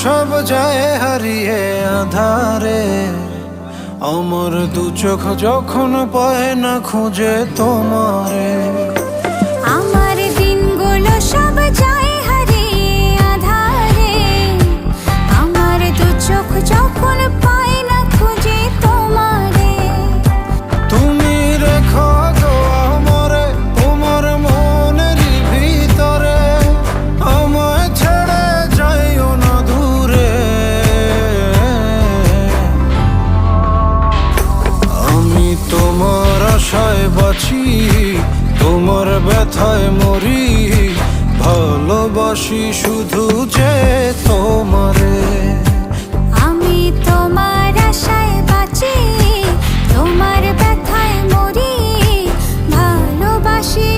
সব যায় হারিয়ে আধারে, আমার দু চোখ যখন পায় না খুঁজে তোমারে। আমার দিনগুলো সব যায় হারিয়ে আঁধারে, আমার দু চোখ যখন পায় না খুঁজে তোমারে। তুমি রেখো গো আমারে তোমার মনের ভিতরে, আমায় ছেড়ে যাইও না দূরে। আমি তোমার আশায় বাঁচি, তোমার ব্যথায় মরি, ভালোবাসি শুধু যে তোমারে।